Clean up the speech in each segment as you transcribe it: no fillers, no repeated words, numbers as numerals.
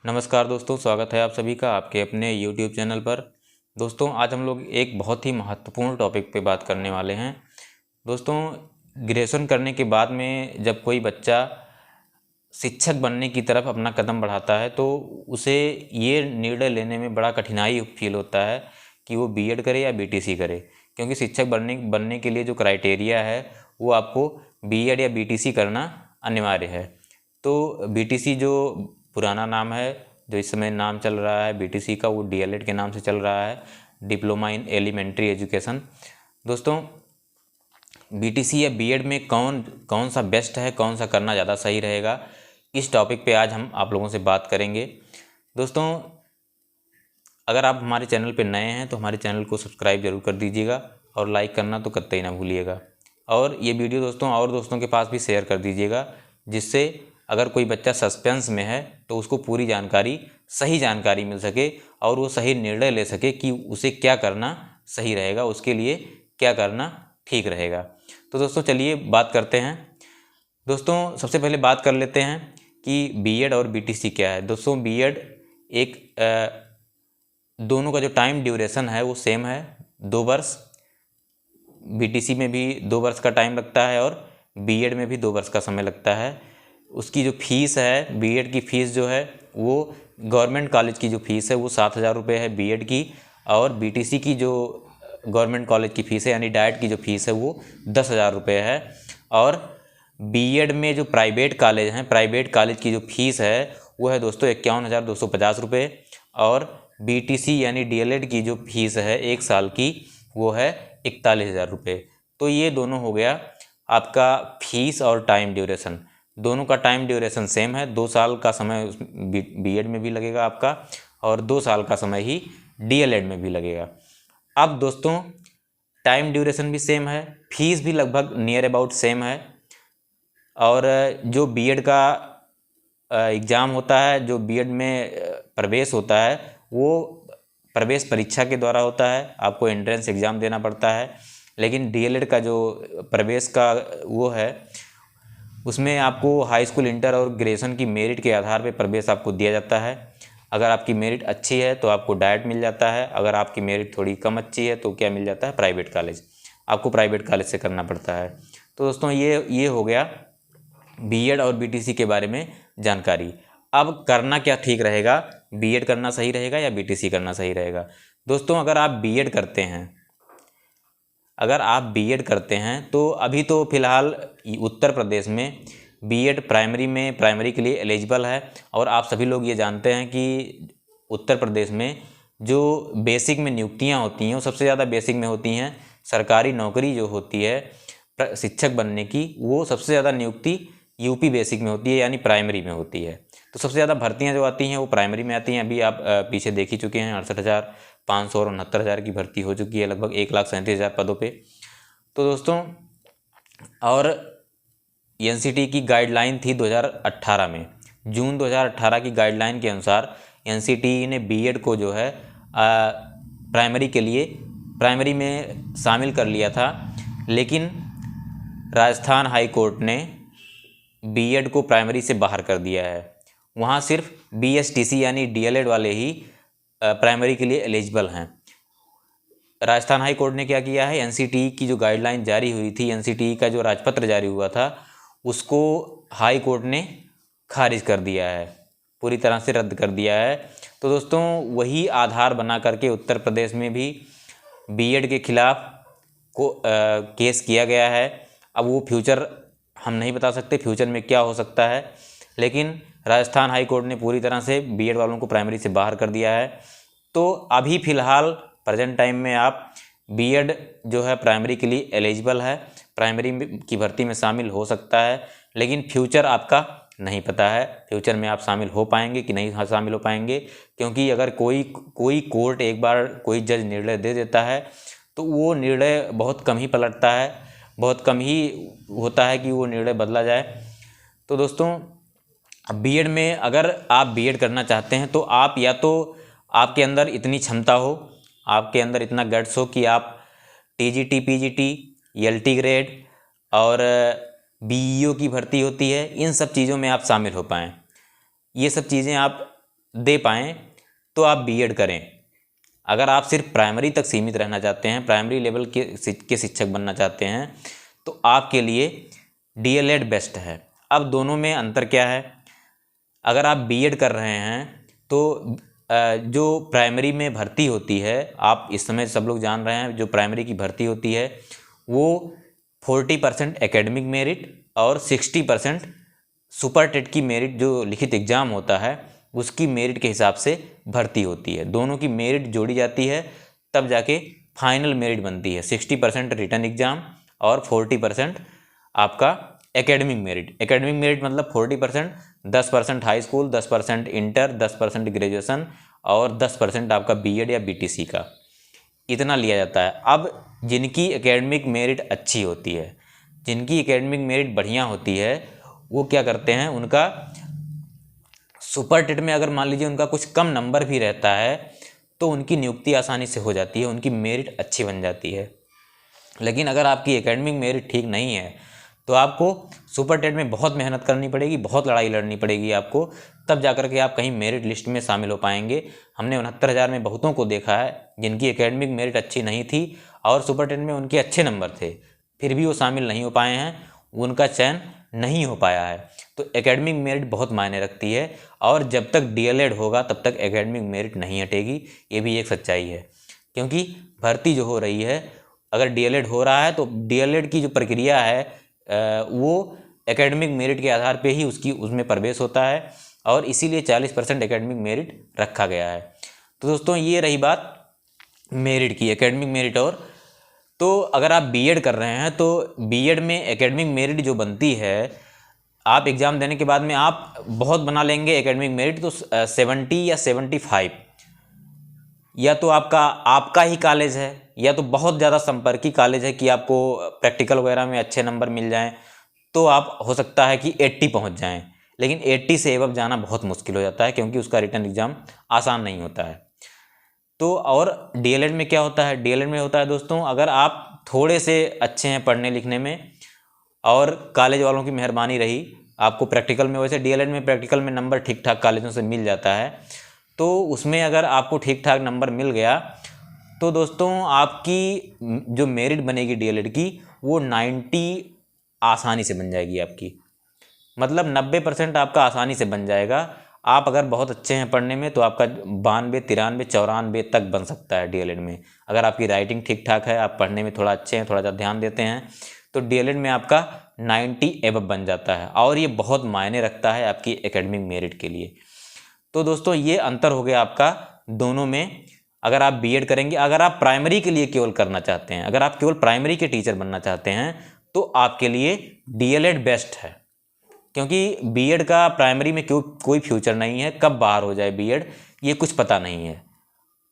नमस्कार दोस्तों, स्वागत है आप सभी का आपके अपने YouTube चैनल पर। दोस्तों, आज हम लोग एक बहुत ही महत्वपूर्ण टॉपिक पे बात करने वाले हैं। दोस्तों, ग्रेजुएशन करने के बाद में जब कोई बच्चा शिक्षक बनने की तरफ अपना कदम बढ़ाता है तो उसे ये निर्णय लेने में बड़ा कठिनाई फील होता है कि वो बीएड करे या बीटीसी करे, क्योंकि शिक्षक बनने के लिए जो क्राइटेरिया है वो आपको बीएड या बीटीसी करना अनिवार्य है। तो बीटीसी जो पुराना नाम है, जो इस समय नाम चल रहा है बीटीसी का, वो डीएलएड के नाम से चल रहा है, डिप्लोमा इन एलिमेंट्री एजुकेशन। दोस्तों, बीटीसी या बीएड में कौन कौन सा बेस्ट है, कौन सा करना ज़्यादा सही रहेगा, इस टॉपिक पे आज हम आप लोगों से बात करेंगे। दोस्तों, अगर आप हमारे चैनल पे नए हैं तो हमारे चैनल को सब्सक्राइब जरूर कर दीजिएगा और लाइक करना तो कतई ना भूलिएगा। और ये वीडियो दोस्तों और दोस्तों के पास भी शेयर कर दीजिएगा, जिससे अगर कोई बच्चा सस्पेंस में है तो उसको पूरी जानकारी, सही जानकारी मिल सके और वो सही निर्णय ले सके कि उसे क्या करना सही रहेगा, उसके लिए क्या करना ठीक रहेगा। तो दोस्तों चलिए बात करते हैं। दोस्तों, सबसे पहले बात कर लेते हैं कि बीएड और बीटीसी क्या है। दोस्तों, बीएड एक दोनों का जो टाइम ड्यूरेशन है वो सेम है, 2 वर्ष। बीटीसी में भी 2 वर्ष का टाइम लगता है और बीएड में भी 2 वर्ष का समय लगता है। उसकी जो फीस है, बीएड की फ़ीस जो है वो गवर्नमेंट कॉलेज की जो फ़ीस है वो 7,000 रुपये है बीएड की, और बीटीसी की जो गवर्नमेंट कॉलेज की फ़ीस है यानी डाइट की जो फ़ीस है वो 10,000 रुपये है। और बीएड में जो प्राइवेट कॉलेज हैं, प्राइवेट कॉलेज की जो फ़ीस है वो है दोस्तों 51,250 रुपये, और बीटीसी यानी डीएलएड की जो फीस है 1 साल की वो है 41,000 रुपये। तो ये दोनों हो गया आपका फीस और टाइम ड्यूरेशन। दोनों का टाइम ड्यूरेशन सेम है, 2 साल का समय बीएड में भी लगेगा आपका और 2 साल का समय ही डीएलएड में भी लगेगा। अब दोस्तों, टाइम ड्यूरेशन भी सेम है, फीस भी लगभग नियर अबाउट सेम है, और जो बीएड का एग्ज़ाम होता है, जो बीएड में प्रवेश होता है वो प्रवेश परीक्षा के द्वारा होता है, आपको एंट्रेंस एग्ज़ाम देना पड़ता है। लेकिन डीएलएड का जो प्रवेश का वो है उसमें आपको हाई स्कूल, इंटर और ग्रेजुएशन की मेरिट के आधार पर प्रवेश आपको दिया जाता है। अगर आपकी मेरिट अच्छी है तो आपको डाइट मिल जाता है, अगर आपकी मेरिट थोड़ी कम अच्छी है तो क्या मिल जाता है, प्राइवेट कॉलेज। आपको प्राइवेट कॉलेज से करना पड़ता है। तो दोस्तों ये हो गया बीएड और बीटीसी के बारे में जानकारी। अब करना क्या ठीक रहेगा, बीएड करना सही रहेगा या बीटीसी करना सही रहेगा। दोस्तों, अगर आप बीएड करते हैं तो अभी तो फ़िलहाल उत्तर प्रदेश में बीएड प्राइमरी के लिए एलिजिबल है। और आप सभी लोग ये जानते हैं कि उत्तर प्रदेश में जो बेसिक में नियुक्तियां होती हैं वो सबसे ज़्यादा बेसिक में होती हैं। सरकारी नौकरी जो होती है शिक्षक बनने की, वो सबसे ज़्यादा नियुक्ति यूपी बेसिक में होती है यानी प्राइमरी में होती है। तो सबसे ज़्यादा भर्तियां जो आती हैं वो प्राइमरी में आती हैं। अभी आप पीछे देख ही चुके हैं, 68,500 और 69,000 की भर्ती हो चुकी है लगभग 1,37,000 पदों पे। तो दोस्तों, और एनसीटी की गाइडलाइन थी 2018 में, जून 2018 की गाइडलाइन के अनुसार एनसीटी ने बीएड को जो है प्राइमरी में शामिल कर लिया था। लेकिन राजस्थान हाई कोर्ट ने बीएड को प्राइमरी से बाहर कर दिया है। वहाँ सिर्फ बीएसटीसी यानी डीएलएड वाले ही प्राइमरी के लिए एलिजिबल हैं। राजस्थान हाई कोर्ट ने क्या किया है, एनसीटी की जो गाइडलाइन जारी हुई थी, एनसीटी का जो राजपत्र जारी हुआ था, उसको हाई कोर्ट ने खारिज कर दिया है, पूरी तरह से रद्द कर दिया है। तो दोस्तों, वही आधार बना करके उत्तर प्रदेश में भी बीएड के खिलाफ केस किया गया है। अब वो फ्यूचर हम नहीं बता सकते, फ्यूचर में क्या हो सकता है, लेकिन राजस्थान हाई कोर्ट ने पूरी तरह से बीएड वालों को प्राइमरी से बाहर कर दिया है। तो अभी फ़िलहाल प्रेजेंट टाइम में आप बीएड जो है प्राइमरी के लिए एलिजिबल है, प्राइमरी की भर्ती में शामिल हो सकता है, लेकिन फ्यूचर आपका नहीं पता है, फ्यूचर में आप शामिल हो पाएंगे कि नहीं शामिल हो पाएंगे। क्योंकि अगर कोई कोर्ट एक बार कोई जज निर्णय दे देता है तो वो निर्णय बहुत कम ही पलटता है, बहुत कम ही होता है कि वो निर्णय बदला जाए। तो दोस्तों, बीएड में अगर आप बीएड करना चाहते हैं तो आप या तो आपके अंदर इतनी क्षमता हो, आपके अंदर इतना गट्स हो कि आप टीजीटी, पीजीटी, एलटी ग्रेड और बीईओ की भर्ती होती है, इन सब चीज़ों में आप शामिल हो पाएँ। ये सब चीज़ें आप दे पाएँ तो आप बीएड करें। अगर आप सिर्फ प्राइमरी तक सीमित रहना चाहते हैं, प्राइमरी लेवल के शिक्षक बनना चाहते हैं, तो आपके लिए डीएलएड बेस्ट है। अब दोनों में अंतर क्या है? अगर आप बीएड कर रहे हैं तो जो प्राइमरी में भर्ती होती है, आप इस समय सब लोग जान रहे हैं, जो प्राइमरी की भर्ती होती है वो 40% एकेडमिक मेरिट और 60% सुपर टेट की मेरिट, जो लिखित एग्ज़ाम होता है उसकी मेरिट के हिसाब से भर्ती होती है। दोनों की मेरिट जोड़ी जाती है तब जाके फाइनल मेरिट बनती है। 60% रिटन एग्ज़ाम और 40% आपका एकेडमिक मेरिट। एकेडमिक मेरिट मतलब 40%, 10% हाई स्कूल, 10% इंटर, 10% ग्रेजुएशन और 10% आपका बीएड या बीटीसी का, इतना लिया जाता है। अब जिनकी एकेडमिक मेरिट अच्छी होती है, जिनकी एकेडमिक मेरिट बढ़िया होती है, वो क्या करते हैं, उनका सुपर टेट में अगर मान लीजिए उनका कुछ कम नंबर भी रहता है तो उनकी नियुक्ति आसानी से हो जाती है, उनकी मेरिट अच्छी बन जाती है। लेकिन अगर आपकी एकेडमिक मेरिट ठीक नहीं है तो आपको सुपर टेट में बहुत मेहनत करनी पड़ेगी, बहुत लड़ाई लड़नी पड़ेगी आपको, तब जाकर के आप कहीं मेरिट लिस्ट में शामिल हो पाएंगे। हमने 69,000 में बहुतों को देखा है जिनकी एकेडमिक मेरिट अच्छी नहीं थी और सुपर टेट में उनके अच्छे नंबर थे, फिर भी वो शामिल नहीं हो पाए हैं, उनका चयन नहीं हो पाया है। तो एकेडमिक मेरिट बहुत मायने रखती है और जब तक डीएलएड होगा तब तक एकेडमिक मेरिट नहीं हटेगी, ये भी एक सच्चाई है। क्योंकि भर्ती जो हो रही है, अगर डीएलएड हो रहा है तो डीएलएड की जो प्रक्रिया है वो एकेडमिक मेरिट के आधार पे ही उसमें प्रवेश होता है और इसीलिए 40% एकेडमिक मेरिट रखा गया है। तो दोस्तों ये रही बात मेरिट की, एकेडमिक मेरिट। और तो अगर आप बीएड कर रहे हैं तो बीएड में एकेडमिक मेरिट जो बनती है, आप एग्ज़ाम देने के बाद में आप बहुत बना लेंगे एकेडमिक मेरिट तो 70 या 75, या तो आपका ही कॉलेज है या तो बहुत ज़्यादा संपर्की कॉलेज है कि आपको प्रैक्टिकल वगैरह में अच्छे नंबर मिल जाएं, तो आप हो सकता है कि 80 पहुंच जाएं। लेकिन 80 से एबव जाना बहुत मुश्किल हो जाता है क्योंकि उसका रिटन एग्ज़ाम आसान नहीं होता है। तो और डीएलएड में क्या होता है? डीएलएड में होता है दोस्तों, अगर आप थोड़े से अच्छे हैं पढ़ने लिखने में और कॉलेज वालों की मेहरबानी रही, आपको प्रैक्टिकल में, वैसे डीएलएड में प्रैक्टिकल में नंबर ठीक ठाक कॉलेजों से मिल जाता है, तो उसमें अगर आपको ठीक ठाक नंबर मिल गया तो दोस्तों आपकी जो मेरिट बनेगी डीएलएड की वो 90 आसानी से बन जाएगी आपकी, मतलब 90% आपका आसानी से बन जाएगा। आप अगर बहुत अच्छे हैं पढ़ने में तो आपका 92, 93, 94 तक बन सकता है डीएलएड में। अगर आपकी राइटिंग ठीक ठाक है, आप पढ़ने में थोड़ा अच्छे हैं, थोड़ा ज़्यादा ध्यान देते हैं, तो डीएलएड में आपका 90 एबव बन जाता है और ये बहुत मायने रखता है आपकी एकेडमिक मेरिट के लिए। तो दोस्तों ये अंतर हो गया आपका दोनों में। अगर आप बीएड करेंगे, अगर आप प्राइमरी के लिए केवल करना चाहते हैं, अगर आप केवल प्राइमरी के टीचर बनना चाहते हैं तो आपके लिए डीएलएड बेस्ट है। क्योंकि बीएड का प्राइमरी में कोई फ्यूचर नहीं है, कब बाहर हो जाए बीएड ये कुछ पता नहीं है।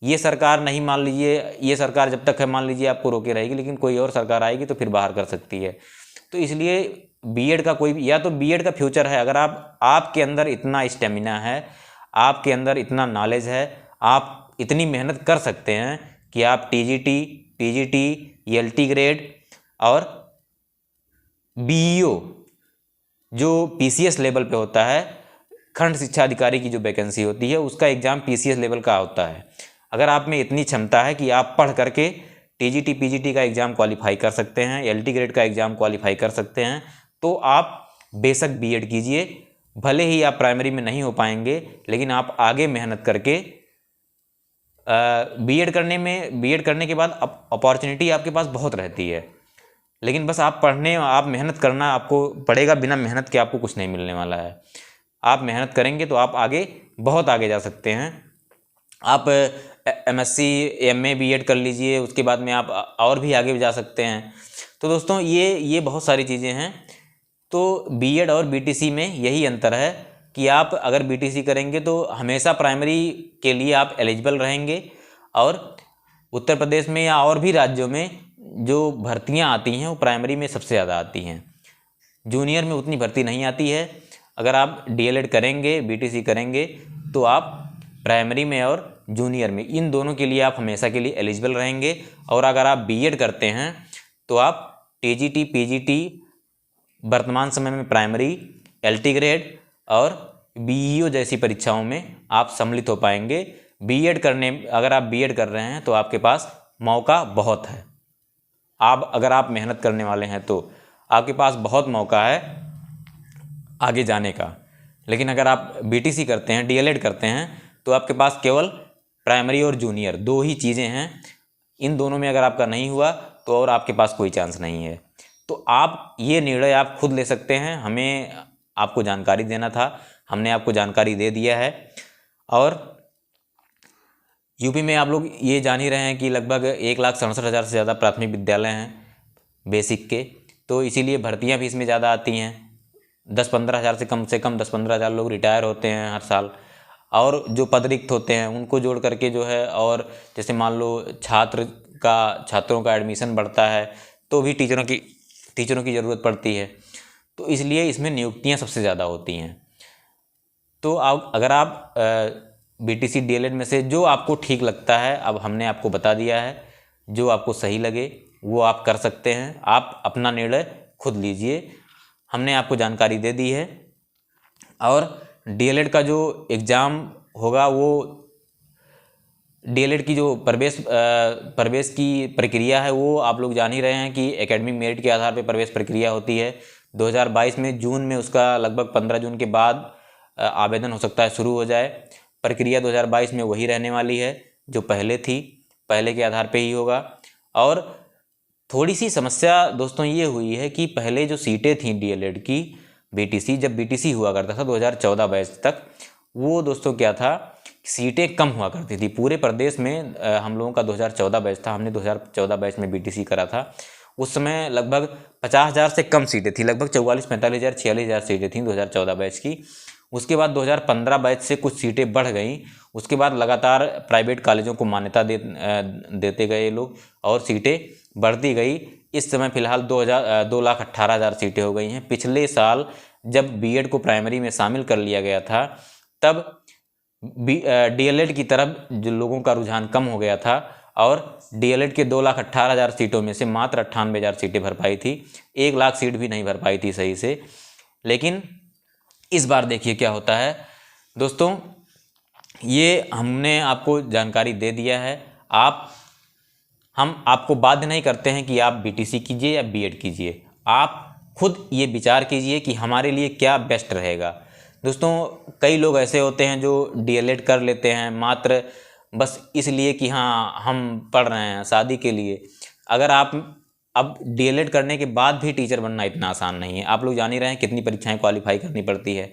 ये सरकार नहीं, मान लीजिए ये सरकार जब तक है मान लीजिए आपको रोके रहेगी, लेकिन कोई और सरकार आएगी तो फिर बाहर कर सकती है। तो इसलिए बीएड का कोई, या तो बीएड का फ्यूचर है अगर आपके अंदर इतना स्टेमिना है, आपके अंदर इतना नॉलेज है, आप इतनी मेहनत कर सकते हैं कि आप टीजीटी, पीजीटी, एलटी ग्रेड और बीईओ जो पीसीएस लेवल पे होता है, खंड शिक्षा अधिकारी की जो वैकेंसी होती है उसका एग्ज़ाम पीसीएस लेवल का होता है। अगर आप में इतनी क्षमता है कि आप पढ़ करके टीजीटी, पीजीटी का एग्ज़ाम क्वालिफाई कर सकते हैं, एलटी ग्रेड का एग्ज़ाम क्वालिफाई कर सकते हैं, तो आप बेशक बीएड कीजिए। भले ही आप प्राइमरी में नहीं हो पाएंगे लेकिन आप आगे मेहनत करके बीएड करने के बाद अपॉर्चुनिटी आपके पास बहुत रहती है। लेकिन बस आप मेहनत करना आपको पड़ेगा, बिना मेहनत के आपको कुछ नहीं मिलने वाला है। आप मेहनत करेंगे तो आप आगे, बहुत आगे जा सकते हैं। आप एमएससी, एमए, बीएड कर लीजिए, उसके बाद में आप और भी आगे जा सकते हैं। तो दोस्तों ये बहुत सारी चीज़ें हैं। तो बीएड और बीटीसी में यही अंतर है कि आप अगर बीटीसी करेंगे तो हमेशा प्राइमरी के लिए आप एलिजिबल रहेंगे, और उत्तर प्रदेश में या और भी राज्यों में जो भर्तियां आती हैं वो प्राइमरी में सबसे ज़्यादा आती हैं, जूनियर में उतनी भर्ती नहीं आती है। अगर आप डीएलएड करेंगे, बीटीसी करेंगे तो आप प्राइमरी में और जूनियर में, इन दोनों के लिए आप हमेशा के लिए एलिजिबल रहेंगे। और अगर आप बीएड करते हैं तो आप टीजीटी, पीजीटी, वर्तमान समय में प्राइमरी, एलटी ग्रेड और बीईओ जैसी परीक्षाओं में आप सम्मिलित हो पाएंगे। अगर आप बीएड कर रहे हैं तो आपके पास मौका बहुत है। अगर आप मेहनत करने वाले हैं तो आपके पास बहुत मौका है आगे जाने का। लेकिन अगर आप बीटीसी करते हैं, डीएलएड करते हैं, तो आपके पास केवल प्राइमरी और जूनियर 2 ही चीज़ें हैं। इन दोनों में अगर आपका नहीं हुआ तो और आपके पास कोई चांस नहीं है। तो आप ये निर्णय आप खुद ले सकते हैं। हमें आपको जानकारी देना था, हमने आपको जानकारी दे दिया है। और यूपी में आप लोग ये जान ही रहे हैं कि लगभग 1,67,000 से ज़्यादा प्राथमिक विद्यालय हैं बेसिक के, तो इसीलिए भर्तियां भी इसमें ज़्यादा आती हैं। 10-15 हज़ार से कम 10-15 हज़ार लोग रिटायर होते हैं हर साल। और जो पद रिक्त होते हैं उनको जोड़ करके जो है, और जैसे मान लो छात्रों का एडमिशन बढ़ता है तो भी टीचरों की ज़रूरत पड़ती है। तो इसलिए इसमें नियुक्तियां सबसे ज़्यादा होती हैं। तो अगर आप बीटीसी डीएलएड में से जो आपको ठीक लगता है, अब हमने आपको बता दिया है, जो आपको सही लगे वो आप कर सकते हैं। आप अपना निर्णय खुद लीजिए, हमने आपको जानकारी दे दी है। और डीएलएड का जो एग्ज़ाम होगा, वो डीएलएड की जो प्रवेश की प्रक्रिया है वो आप लोग जान ही रहे हैं कि एकेडमिक मेरिट के आधार पर प्रवेश प्रक्रिया होती है। 2022 में जून में उसका लगभग 15 जून के बाद आवेदन हो सकता है शुरू हो जाए। प्रक्रिया 2022 में वही रहने वाली है जो पहले थी, पहले के आधार पे ही होगा। और थोड़ी सी समस्या दोस्तों ये हुई है कि पहले जो सीटें थीं डीएलएड की, बीटीसी जब बीटीसी हुआ करता था 2014 बैच तक, वो दोस्तों क्या था, सीटें कम हुआ करती थी पूरे प्रदेश में। हम लोगों का 2014 बैच था, हमने 2014 बैच में बीटीसी करा था। उस समय लगभग 50,000 से कम सीटें थी, लगभग 44-45,000 46,000 सीटें थीं 2014 बैच की। उसके बाद 2015 बैच से कुछ सीटें बढ़ गईं। उसके बाद लगातार प्राइवेट कॉलेजों को मान्यता देते गए लोग और सीटें बढ़ती गई। इस समय फ़िलहाल 2,18,000 सीटें हो गई हैं। पिछले साल जब बीएड को प्राइमरी में शामिल कर लिया गया था, तब डीएलएड की तरफ जो लोगों का रुझान कम हो गया था और डीएलएड के 2,18,000 सीटों में से मात्र 98,000 सीटें भर पाई थी। 1 लाख सीट भी नहीं भर पाई थी सही से। लेकिन इस बार देखिए क्या होता है दोस्तों, ये हमने आपको जानकारी दे दिया है। हम आपको बाध्य नहीं करते हैं कि आप बीटीसी कीजिए या बीएड कीजिए। आप खुद ये विचार कीजिए कि हमारे लिए क्या बेस्ट रहेगा। दोस्तों, कई लोग ऐसे होते हैं जो डीएलएड कर लेते हैं मात्र बस इसलिए कि हाँ हम पढ़ रहे हैं, शादी के लिए। अगर आप अब डीएलएड करने के बाद भी टीचर बनना इतना आसान नहीं है। आप लोग जान ही रहे हैं कितनी परीक्षाएं क्वालिफाई करनी पड़ती है।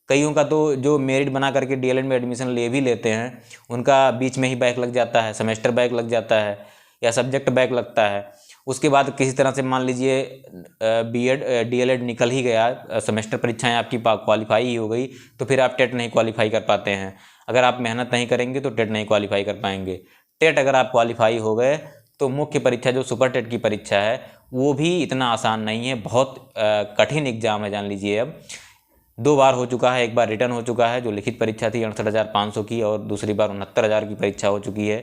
कईयों का तो जो मेरिट बना करके डीएलएड में एडमिशन ले भी लेते हैं, उनका बीच में ही बैक लग जाता है, सेमेस्टर बैक लग जाता है या सब्जेक्ट बैक लगता है। उसके बाद किसी तरह से मान लीजिए डीएलएड निकल ही गया, सेमेस्टर परीक्षाएं आपकी क्वालिफाई ही हो गई, तो फिर आप टेट नहीं क्वालिफाई कर पाते हैं। अगर आप मेहनत नहीं करेंगे तो टेट नहीं क्वालिफाई कर पाएंगे। टेट अगर आप क्वालिफाई हो गए तो मुख्य परीक्षा जो सुपर टेट की परीक्षा है वो भी इतना आसान नहीं है, बहुत कठिन एग्जाम है। जान लीजिए अब 2 बार हो चुका है, एक बार रिटर्न हो चुका है जो लिखित परीक्षा थी 68,500 की, और दूसरी बार 69,000 की परीक्षा हो चुकी है।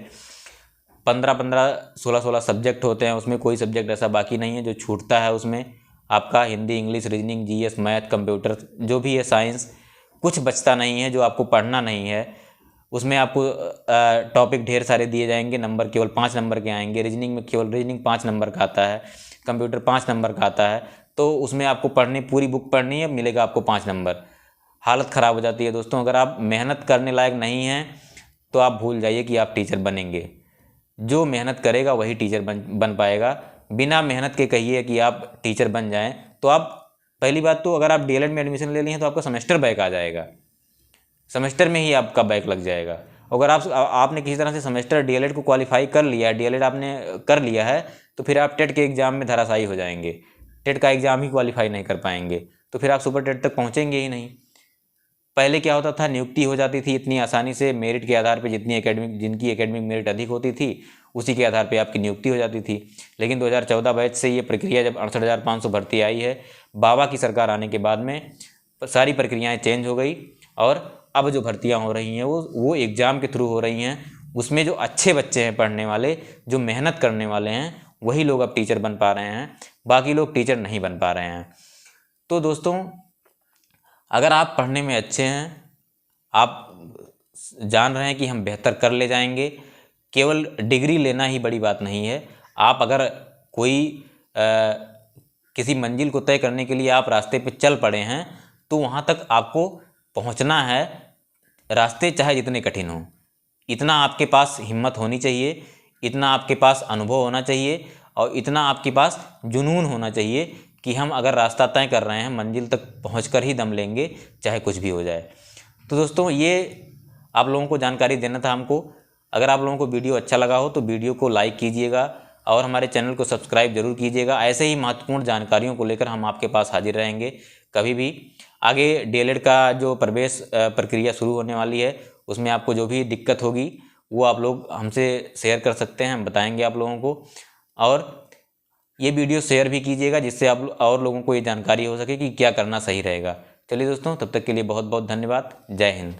15-15 16-16 सब्जेक्ट होते हैं, उसमें कोई सब्जेक्ट ऐसा बाकी नहीं है जो छूटता है। उसमें आपका Hindi, English, reasoning, GS, math, computer जो भी है, साइंस, कुछ बचता नहीं है जो आपको पढ़ना नहीं है। उसमें आपको टॉपिक ढेर सारे दिए जाएंगे, नंबर केवल 5 नंबर के आएंगे। रीजनिंग में केवल रीजनिंग 5 नंबर का आता है, कंप्यूटर 5 नंबर का आता है। तो उसमें आपको पूरी बुक पढ़नी है, मिलेगा आपको 5 नंबर। हालत ख़राब हो जाती है दोस्तों। अगर आप मेहनत करने लायक नहीं हैं तो आप भूल जाइए कि आप टीचर बनेंगे। जो मेहनत करेगा वही टीचर बन पाएगा। बिना मेहनत के कहिए कि आप टीचर बन जाएं तो आप, पहली बात तो अगर आप डीएलएड में एडमिशन ले लिए हैं तो आपका सेमेस्टर बैक आ जाएगा, सेमेस्टर में ही आपका बैक लग जाएगा। अगर आपने किसी तरह से सेमेस्टर डीएलएड को क्वालिफाई कर लिया है, डीएलएड आपने कर लिया है, तो फिर आप टेट के एग्ज़ाम में धराशायी हो जाएंगे। टेट का एग्ज़ाम ही क्वालिफाई नहीं कर पाएंगे तो फिर आप सुपर टेट तक पहुँचेंगे ही नहीं। पहले क्या होता था, नियुक्ति हो जाती थी इतनी आसानी से, मेरिट के आधार पे जिनकी एकेडमिक मेरिट अधिक होती थी उसी के आधार पे आपकी नियुक्ति हो जाती थी। लेकिन 2014 बैच से ये प्रक्रिया, जब 68,500 भर्ती आई है, बाबा की सरकार आने के बाद में सारी प्रक्रियाएं चेंज हो गई और अब जो भर्तियां हो रही हैं वो एग्ज़ाम के थ्रू हो रही हैं। उसमें जो अच्छे बच्चे हैं पढ़ने वाले, जो मेहनत करने वाले हैं, वही लोग अब टीचर बन पा रहे हैं, बाकी लोग टीचर नहीं बन पा रहे हैं। तो दोस्तों, अगर आप पढ़ने में अच्छे हैं, आप जान रहे हैं कि हम बेहतर कर ले जाएंगे, केवल डिग्री लेना ही बड़ी बात नहीं है। आप अगर कोई किसी मंजिल को तय करने के लिए आप रास्ते पे चल पड़े हैं, तो वहाँ तक आपको पहुँचना है, रास्ते चाहे जितने कठिन हों। इतना आपके पास हिम्मत होनी चाहिए, इतना आपके पास अनुभव होना चाहिए, और इतना आपके पास जुनून होना चाहिए कि हम अगर रास्ता तय कर रहे हैं, मंजिल तक पहुंचकर ही दम लेंगे, चाहे कुछ भी हो जाए। तो दोस्तों, ये आप लोगों को जानकारी देना था हमको। अगर आप लोगों को वीडियो अच्छा लगा हो तो वीडियो को लाइक कीजिएगा और हमारे चैनल को सब्सक्राइब जरूर कीजिएगा। ऐसे ही महत्वपूर्ण जानकारियों को लेकर हम आपके पास हाजिर रहेंगे कभी भी। आगे डीएलएड का जो प्रवेश प्रक्रिया शुरू होने वाली है, उसमें आपको जो भी दिक्कत होगी वो आप लोग हमसे शेयर कर सकते हैं, हम बताएंगे आप लोगों को। और ये वीडियो शेयर भी कीजिएगा, जिससे आप और लोगों को ये जानकारी हो सके कि क्या करना सही रहेगा। चलिए दोस्तों, तब तक के लिए बहुत बहुत धन्यवाद। जय हिंद।